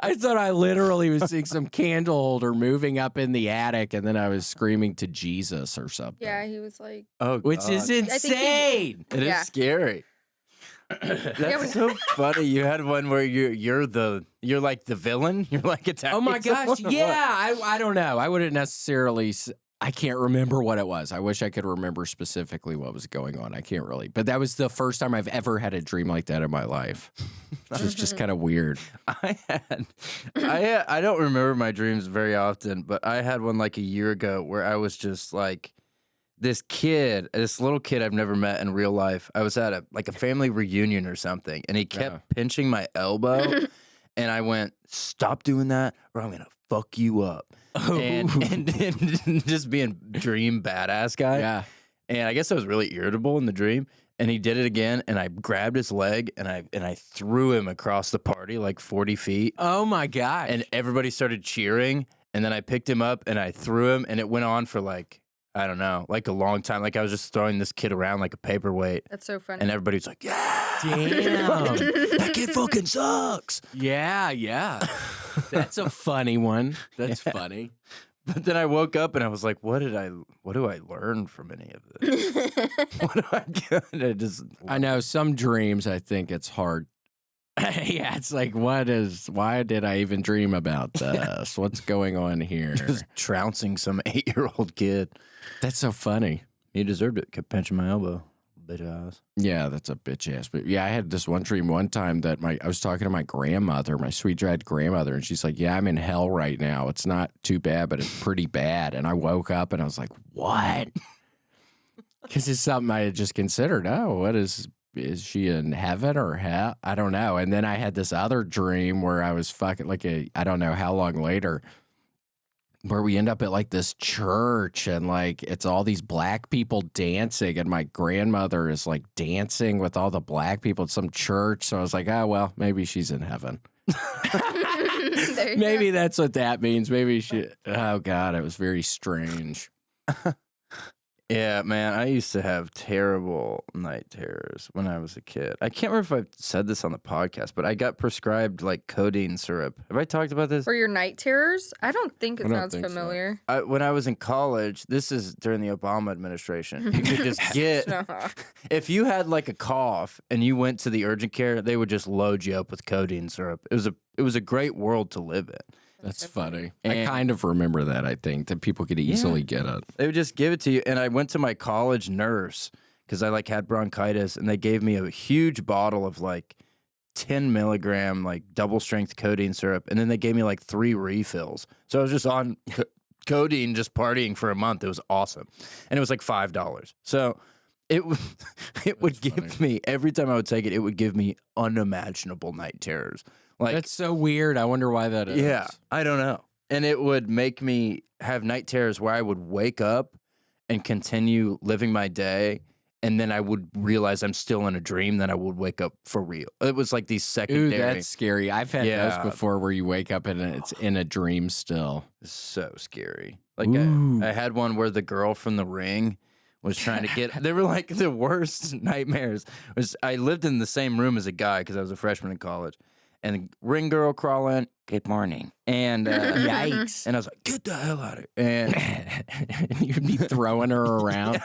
I thought I literally was seeing some candle holder moving up in the attic, and then I was screaming to Jesus or something. Yeah, he was like, which is insane. It is scary. That's so funny. You had one where you're like the villain. You're like attacking. Oh my gosh! someone? Yeah, I don't know. I wouldn't necessarily. I can't remember what it was. I wish I could remember specifically what was going on. I can't really. But that was the first time I've ever had a dream like that in my life. Which was just kind of weird. I don't remember my dreams very often, but I had one like a year ago where I was just like this little kid I've never met in real life. I was at a family reunion or something, and he kept pinching my elbow, and I went, "Stop doing that, or I'm gonna fuck you up." And just being dream badass guy. Yeah. And I guess I was really irritable in the dream. And he did it again, and I grabbed his leg and I threw him across the party like 40 feet. Oh my gosh. And everybody started cheering. And then I picked him up and I threw him, and it went on for like, I don't know, like a long time. Like I was just throwing this kid around like a paperweight. that's so funny. And everybody was like, "Yeah, Damn. that kid fucking sucks." Yeah. That's a funny one. That's funny. But then I woke up and I was like, what do I learn from any of this? What do I get? I know some dreams, I think it's hard. Yeah, it's like, why did I even dream about this? What's going on here? Just trouncing some 8-year-old kid. That's so funny. He deserved it. Kept pinching my elbow. Bitch ass. Yeah, that's a bitch ass. But yeah, I had this one dream one time that I was talking to my grandmother, my sweet dread grandmother, and she's like, "Yeah, I'm in hell right now. It's not too bad, but it's pretty bad." And I woke up and I was like, "What?" Because it's something I had just considered. Oh, what is she in heaven or hell? I don't know. And then I had this other dream where I was fucking I don't know how long later, where we end up at like this church and like it's all these black people dancing, and my grandmother is like dancing with all the black people at some church. So I was like, oh, well, maybe she's in heaven. Maybe that's what that means. Maybe oh God, it was very strange. Yeah, man, I used to have terrible night terrors when I was a kid. I can't remember if I've said this on the podcast, but I got prescribed like codeine syrup. Have I talked about this? For your night terrors? I don't think it sounds think so. familiar. When I was in college, this is during the Obama administration, you could just get, if you had like a cough and you went to the urgent care, they would just load you up with codeine syrup. It was a great world to live in. That's funny. I kind of remember that, I think, that people could easily get it. They would just give it to you. And I went to my college nurse because I like had bronchitis, and they gave me a huge bottle of like 10 milligram, like double strength codeine syrup. And then they gave me like 3 refills. So I was just on codeine, just partying for a month. It was awesome. And it was like $5. So it would give me, every time I would take it, it would give me unimaginable night terrors. Like, that's so weird. I wonder why that is. Yeah, I don't know. And it would make me have night terrors where I would wake up and continue living my day, and then I would realize I'm still in a dream, then I would wake up for real. It was like these secondary. Ooh, that's scary. I've had those before where you wake up and it's in a dream still. So scary. Like I had one where the girl from The Ring was trying to get, they were like the worst nightmares. I lived in the same room as a guy because I was a freshman in college. And the ring girl crawl in, good morning. And yikes. And I was like, get the hell out of here. And you'd be throwing her around.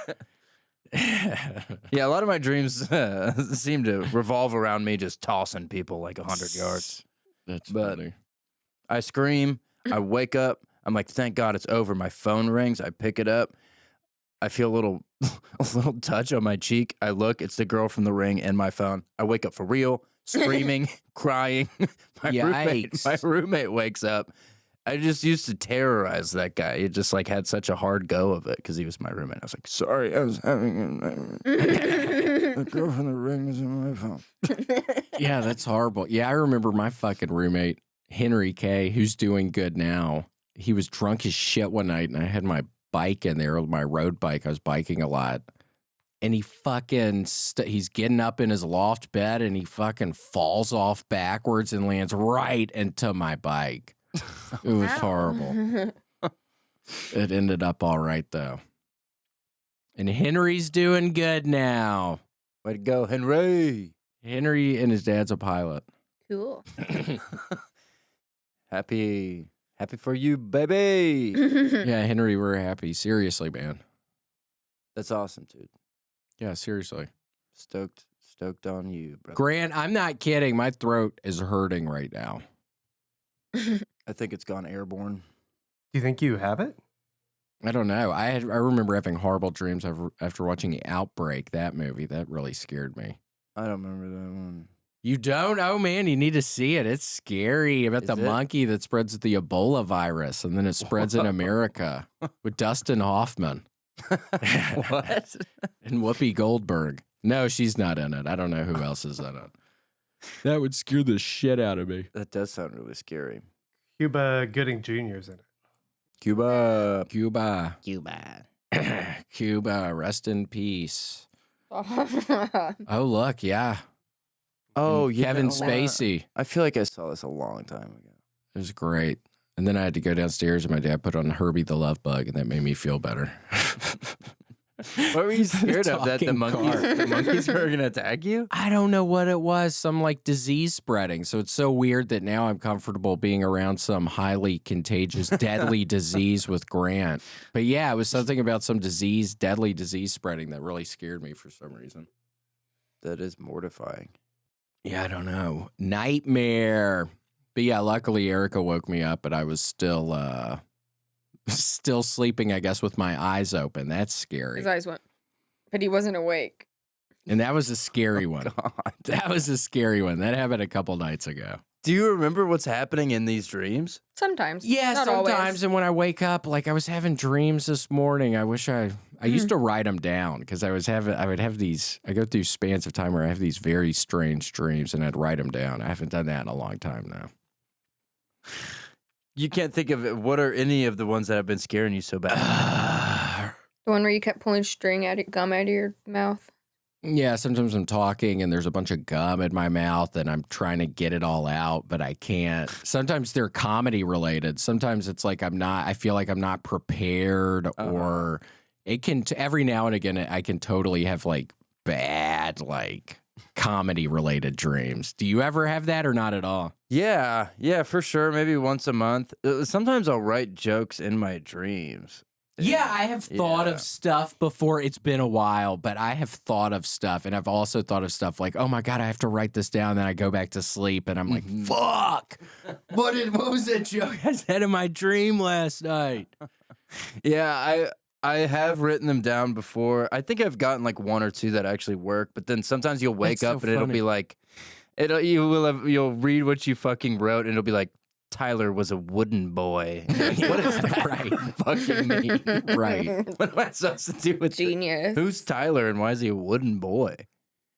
Yeah, a lot of my dreams seem to revolve around me just tossing people like 100 yards. That's funny. I scream, I wake up, I'm like, thank God it's over. My phone rings, I pick it up. I feel a little touch on my cheek. I look, it's the girl from The Ring and my phone. I wake up for real. Screaming, crying. My roommate wakes up. I just used to terrorize that guy. He just like had such a hard go of it because he was my roommate. I was like, sorry, I was having My girlfriend, the ring is in my phone. Yeah, that's horrible. Yeah, I remember my fucking roommate, Henry K., who's doing good now. He was drunk as shit one night, and I had my bike in there, my road bike. I was biking a lot. And he fucking, he's getting up in his loft bed, and he fucking falls off backwards and lands right into my bike. It was horrible. It ended up all right, though. And Henry's doing good now. Way to go, Henry. Henry and his dad's a pilot. Cool. Happy for you, baby. Yeah, Henry, we're happy. Seriously, man. That's awesome, dude. Yeah, seriously. Stoked on you, bro. Grant, I'm not kidding. My throat is hurting right now. I think it's gone airborne. Do you think you have it? I don't know. I remember having horrible dreams after watching The Outbreak, that movie. That really scared me. I don't remember that one. You don't? Oh, man, you need to see it. It's scary about the monkey that spreads the Ebola virus, and then it spreads in America with Dustin Hoffman. What? And Whoopi Goldberg. No, she's not in it. I don't know who else is in it. That would scare the shit out of me. That does sound really scary. Cuba Gooding Jr.'s in it. Cuba. Cuba, rest in peace. Oh, look, yeah. Oh, yeah. Kevin Spacey. I feel like I saw this a long time ago. It was great. And then I had to go downstairs and my dad put on Herbie the Love Bug, and that made me feel better. What were you scared of? That the monkeys were going to attack you? I don't know what it was. Some like disease spreading. So it's so weird that now I'm comfortable being around some highly contagious, deadly disease with Grant. But yeah, it was something about some disease, deadly disease spreading that really scared me for some reason. That is mortifying. Yeah, I don't know. Nightmare. But yeah, luckily Erica woke me up, but I was still sleeping, I guess, with my eyes open. That's scary. His eyes went, but he wasn't awake. And that was a scary one. God. That was a scary one. That happened a couple nights ago. Do you remember what's happening in these dreams? Sometimes. Yeah, Not sometimes. always. And when I wake up, like I was having dreams this morning. I wish I used to write them down because I would have these, I go through spans of time where I have these very strange dreams and I'd write them down. I haven't done that in a long time now. You can't think of it. What are any of the ones that have been scaring you so bad? The one where you kept pulling gum out of your mouth. Yeah, sometimes I'm talking and there's a bunch of gum in my mouth and I'm trying to get it all out, but I can't. Sometimes they're comedy related. Sometimes it's like I feel like I'm not prepared, or it can, every now and again, I can totally have like bad, like comedy related dreams. Do you ever have that or not at all? Yeah, for sure. Maybe once a month. Sometimes I'll write jokes in my dreams. Yeah, I have thought of stuff before. It's been a while, but I have thought of stuff, and I've also thought of stuff like, oh my God, I have to write this down. Then I go back to sleep, and I'm like, fuck. What was that joke I said in my dream last night? Yeah, I have written them down before. I think I've gotten like one or two that actually work, but then sometimes you'll wake up and it'll be like, you'll read what you fucking wrote, and it'll be like, Tyler was a wooden boy. What does that fucking mean? Right. What am I supposed to do with Genius. Who's Tyler and why is he a wooden boy?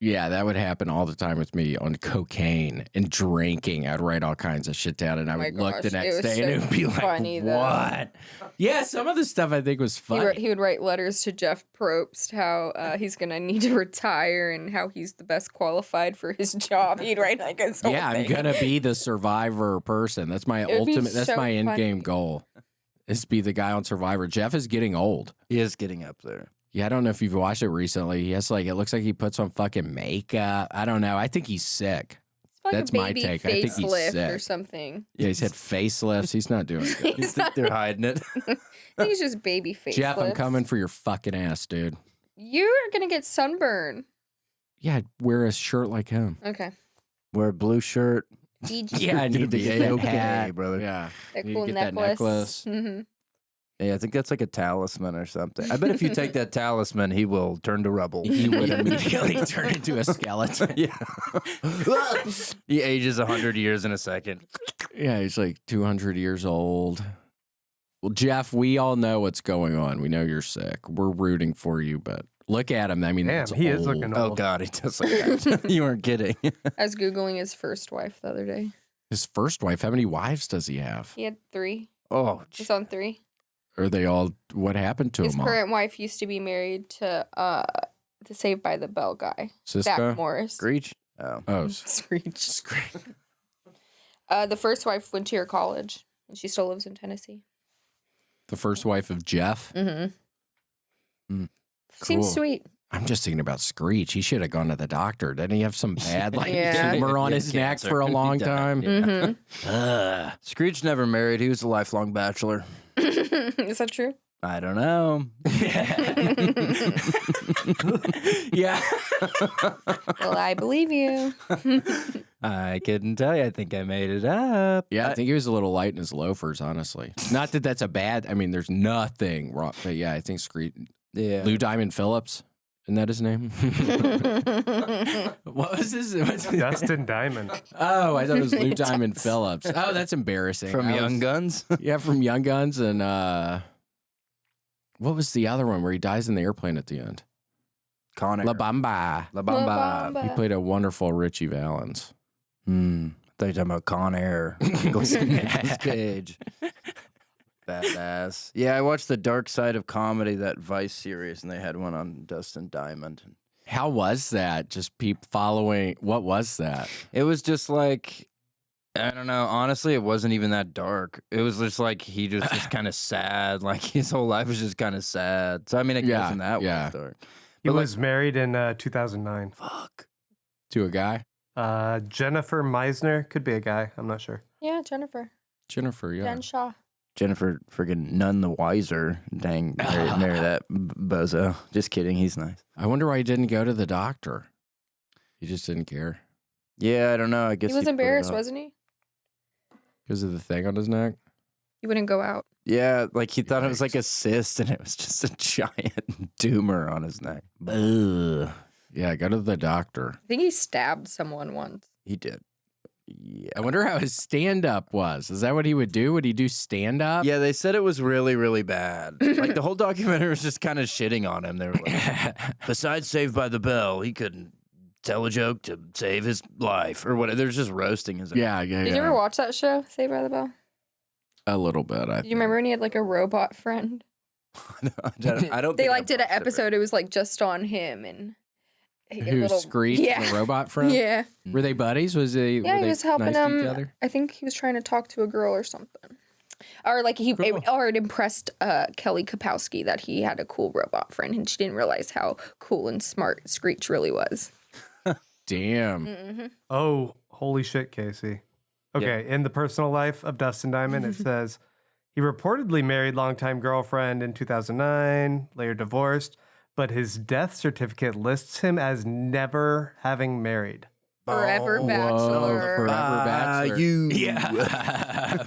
Yeah, that would happen all the time with me on cocaine and drinking. I'd write all kinds of shit down, and I would look the next day, and it would be like, funny, what? Yeah, some of the stuff I think was funny. He would write letters to Jeff Probst how he's going to need to retire and how he's the best qualified for his job. He'd write like a whole I'm thing. going to be the survivor person. That's my ultimate, that's my end game goal, is to be the guy on Survivor. Jeff is getting old. He is getting up there. Yeah, I don't know if you've watched it recently. He has it looks like he puts on fucking makeup. I don't know. I think he's sick. That's my take. I think he's sick or something. Yeah, he's had facelifts. He's not doing good. You think they're hiding it? I think it's just baby facelifts. Jeff, I'm coming for your fucking ass, dude. You're going to get sunburn. Yeah, I'd wear a shirt like him. Okay. Wear a blue shirt. Yeah, I need to get that hat, brother. Yeah, That need cool to get necklace. that necklace. Yeah, I think that's like a talisman or something. I bet if you take that talisman, he will turn to rubble. He would immediately turn into a skeleton. Yeah. He ages 100 years in a second. Yeah, he's like 200 years old. Well, Jeff, we all know what's going on. We know you're sick. We're rooting for you, but Look at him. I mean, Damn, that's he is old. looking Oh old. God, he does look that. You weren't kidding. I was Googling his first wife the other day. His first wife. How many wives does he have? He had 3. Oh, He's on 3. Are they all? What happened to His him? current wife used to be married to the Saved by the Bell guy, Cisco? Zach Morris. Screech. Oh, Oh, Screech. The first wife went to your college, and she still lives in Tennessee. the first wife of Jeff. Mm-hmm. Mm, Seems cool. sweet. I'm just thinking about Screech. He should have gone to the doctor. Didn't he have some bad like Yeah. tumor on Yeah, his neck cancer. for a He long died. time? Yeah. Mm-hmm. Screech never married. He was a lifelong bachelor. Is that true? I don't know. Yeah. Well, I believe you. I couldn't tell you. I think I made it up. Yeah, I think he was a little light in his loafers, honestly. Not that that's a bad, I mean, there's nothing wrong. But yeah, I think Screech. Yeah. Lou Diamond Phillips. Isn't that his name? What was his? Dustin Diamond. Oh, I thought it was Lou Diamond Phillips. Oh, that's embarrassing. From I Young was- Guns. Yeah, from Young Guns. And what was the other one where he dies in the airplane at the end? Con Air. La Bamba. La Bamba. He played a wonderful Richie Valens. I thought you were talking about Con Air. Nicolas Cage. Badass. Yeah, I watched The Dark Side of Comedy, that Vice series, and they had one on Dustin Diamond. How was that? Just following. What was that? It was just like, I don't know. Honestly, it wasn't even that dark. It was just like he just kind of sad. Like his whole life was just kind of sad. So I mean, it Yeah, wasn't that yeah. way dark. He But, like- was married in 2009. Fuck. To a guy? Jennifer Meisner could be a guy. I'm not sure. Yeah, Jennifer. Jennifer, yeah. Jen Shaw. Jennifer friggin' none the wiser. Dang, marry that bozo. Just kidding. He's nice. I wonder why he didn't go to the doctor. He just didn't care. Yeah, I don't know. I guess He was put it embarrassed, off. wasn't he? Because of the thing on his neck? He wouldn't go out. Yeah, like he thought it was like a cyst, and it was just a giant tumor on his neck. Ugh. Yeah, go to the doctor. I think he stabbed someone once. He did. Yeah. I wonder how his stand-up was. Is that what he would do? Would he do stand-up? Yeah, they said it was really, really bad. Like the whole documentary was just kind of shitting on him. They were like, besides Saved by the Bell, he couldn't tell a joke to save his life or whatever. They're just roasting his. Yeah. Did you ever watch that show, Saved by the Bell? A little bit. Do you remember when he had like a robot friend? I don't. They think like I did an watched it, episode. It was like just on him and he had a Who, little- Screech, Yeah. the robot friend? Yeah. Were they buddies? Was they? Yeah, were he they was helping nice to each him. other? I think he was trying to talk to a girl or something. Or like it impressed Kelly Kapowski that he had a cool robot friend, and she didn't realize how cool and smart Screech really was. Damn. Mm-hmm. Oh, holy shit, Casey. Okay, in the personal life of Dustin Diamond, it says he reportedly married longtime girlfriend in 2009, later divorced, but his death certificate lists him as never having married. Forever Bachelor. Forever Bachelor. You. Yeah.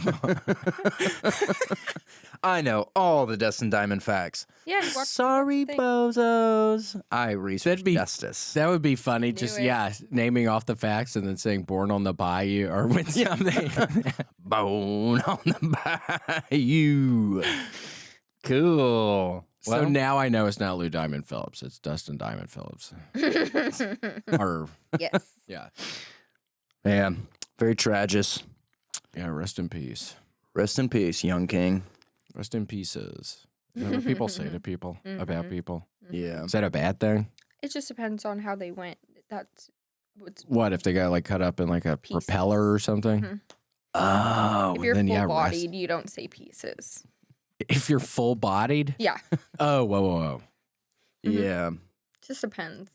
I know all the Dustin Diamond facts. Yeah, he walked Sorry, thing. bozos. I researched be- justice. That would be funny. Knew Just, it. naming off the facts and then saying born on the bayou or with something. Bone on the bayou. Cool. So Well, now I know it's not Lou Diamond Phillips. It's Dustin Diamond Phillips. Or, Yes. yeah. man, very tragic. Yeah, rest in peace. Rest in peace, young king. Rest in pieces. You know what people say to people about people? Yeah. Is that a bad thing? It just depends on how they went. That's what's What, if they got like cut up in like a Pieces. propeller or something? Mhm. Oh, if you're then yeah, full rest. bodied, you don't say pieces. If you're full bodied? Yeah, Oh, whoa. Mhm. Yeah. just depends.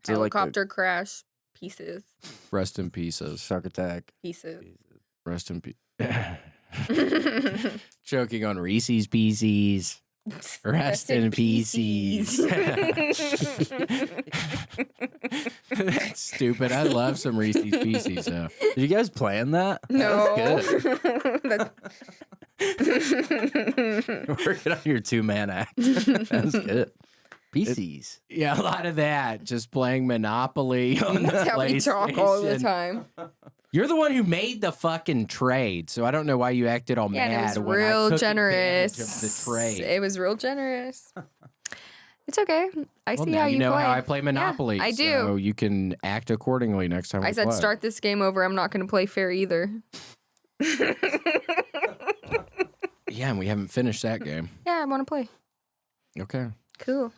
So like the- Helicopter crash, pieces, Rest in pieces. Shark attack. pieces. Rest in peace. Choking on Reese's Pieces. Rest in pieces. That's stupid. I love some Reese's Pieces. Though. Did you guys plan that? No. That's good. Working on your 2-man act. That's good. Pieces. Yeah, a lot of that. Just playing Monopoly on the That's how we talk all the PlayStation. time. You're the one who made the fucking trade, so I don't know why you acted all Yeah, mad. and it was when I real took generous. advantage of the trade. It was real generous. It's okay. I Well, see now how you know play. how I play Monopoly. Yeah, I do. So you can act accordingly next time I we said play. start this game over. I'm not going to play fair either. Yeah, and we haven't finished that game. Yeah, I want to play. Okay. Cool.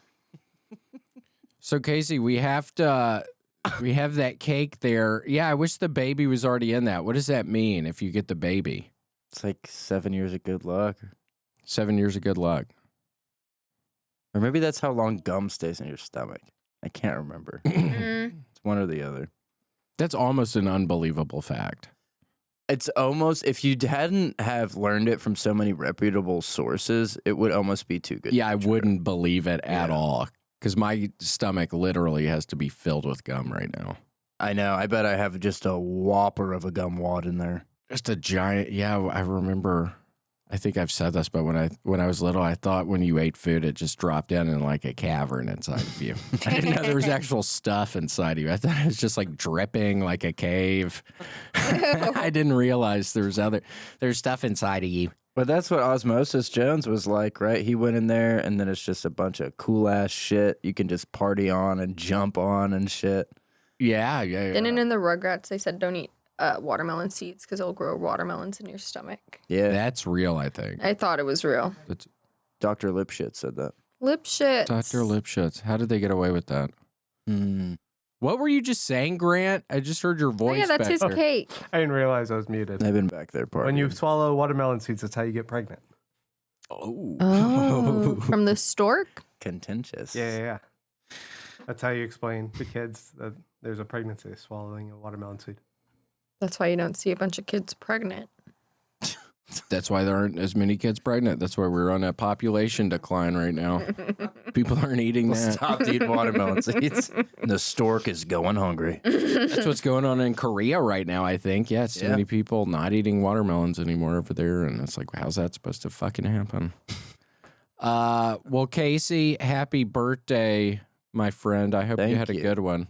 So Casey, we have that cake there. Yeah, I wish the baby was already in that. What does that mean if you get the baby? It's like 7 years of good luck. 7 years of good luck. Or maybe that's how long gum stays in your stomach. I can't remember. It's one or the other. That's almost an unbelievable fact. It's almost, if you hadn't have learned it from so many reputable sources, it would almost be too good. Yeah, I to be true. wouldn't believe it at all because my stomach literally has to be filled with gum right now. I know. I bet I have just a whopper of a gum wad in there. Just a giant. Yeah, I remember. I think I've said this, but when I was little, I thought when you ate food, it just dropped down in like a cavern inside of you. I didn't know there was actual stuff inside of you. I thought it was just like dripping like a cave. I didn't realize there's stuff inside of you. But that's what Osmosis Jones was like, right? He went in there, and then it's just a bunch of cool-ass shit you can just party on and jump on and shit. Yeah. Then in the Rugrats, they said don't eat watermelon seeds because it'll grow watermelons in your stomach. Yeah. That's real, I think. I thought it was real. Dr. Lipshit said that. Lipshits. Dr. Lipschitz. How did they get away with that? What were you just saying, Grant? I just heard your Oh, voice. yeah, that's back his there. cake. I didn't realize I was muted. I've been back there partying. When you swallow watermelon seeds, that's how you get pregnant. Oh, from the stork? Contentious. Yeah. That's how you explain to kids that there's a pregnancy swallowing a watermelon seed. That's why you don't see a bunch of kids pregnant. That's why there aren't as many kids pregnant. That's why we're on a population decline right now. People aren't eating that. Stop eating watermelon seeds. And the stork is going hungry. That's what's going on in Korea right now, I think. Yeah, so many people not eating watermelons anymore over there. And it's like, how's that supposed to fucking happen? Well, Casey, happy birthday, my friend. I hope you had a good one.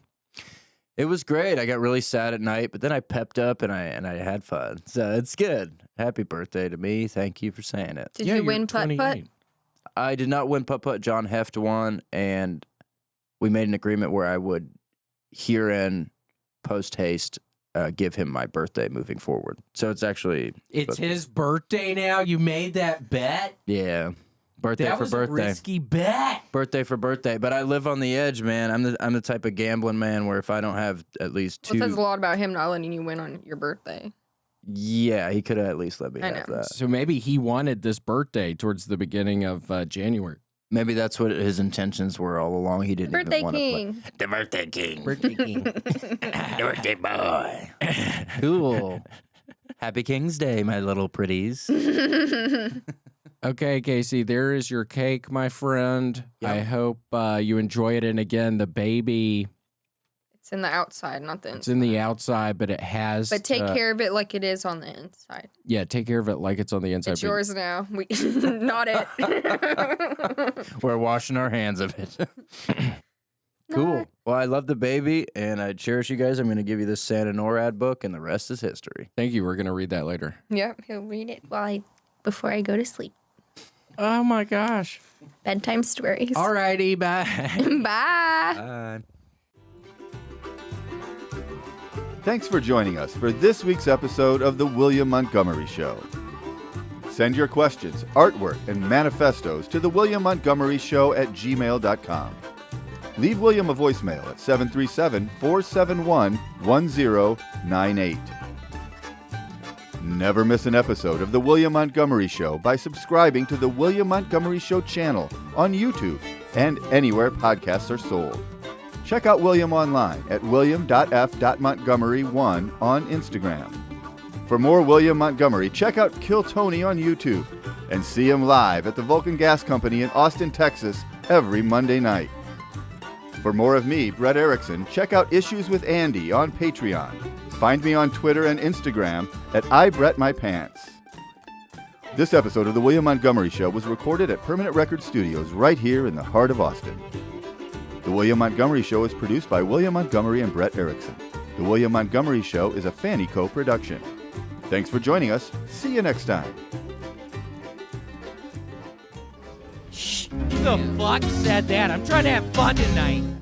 It was great. I got really sad at night, but then I pepped up and I had fun. So it's good. Happy birthday to me. Thank you for saying it. Did you win putt-putt? I did not win putt-putt. John Heft won, and we made an agreement where I would herein, post-haste, give him my birthday moving forward. So it's actually... It's his birthday now? You made that bet? Yeah. Birthday that for was birthday. A risky bet. Birthday for birthday. But I live on the edge, man. I'm the type of gambling man where if I don't have at least two... Well, it says a lot about him not letting you win on your birthday. Yeah, he could have at least let me I have know. that. So maybe he wanted this birthday towards the beginning of January. Maybe that's what his intentions were all along. He didn't Birthday even want to king. play. The birthday king. Birthday king. Birthday boy. Cool. Happy King's Day, my little pretties. Okay, Casey, there is your cake, my friend. Yep. I hope you enjoy it. And again, the baby, It's in the outside, not the inside. it's in the outside, but it has. But take care of it like it is on the inside. Yeah, take care of it like it's on the inside. It's but- yours now. Not it. We're washing our hands of it. Cool. Well, I love the baby, and I cherish you guys. I'm going to give you this Santa NORAD book, and the rest is history. Thank you. We're going to read that later. Yep, he'll read it before I go to sleep. Oh, my gosh. Bedtime stories. All righty, bye. Bye. Thanks for joining us for this week's episode of The William Montgomery Show. Send your questions, artwork, and manifestos to The William Montgomery Show at gmail.com. Leave William a voicemail at 737-471-1098. Never miss an episode of The William Montgomery Show by subscribing to The William Montgomery Show channel on YouTube and anywhere podcasts are sold. Check out William online at william.f.montgomery1 on Instagram. For more William Montgomery, check out Kill Tony on YouTube and see him live at the Vulcan Gas Company in Austin, Texas every Monday night. For more of me, Brett Erickson, check out Issues with Andy on Patreon. Find me on Twitter and Instagram at IBrettMyPants. This episode of The William Montgomery Show was recorded at Permanent Record Studios right here in the heart of Austin. The William Montgomery Show is produced by William Montgomery and Brett Erickson. The William Montgomery Show is a FannieCo production. Thanks for joining us. See you next time. Shh. the fuck said that? I'm trying to have fun tonight.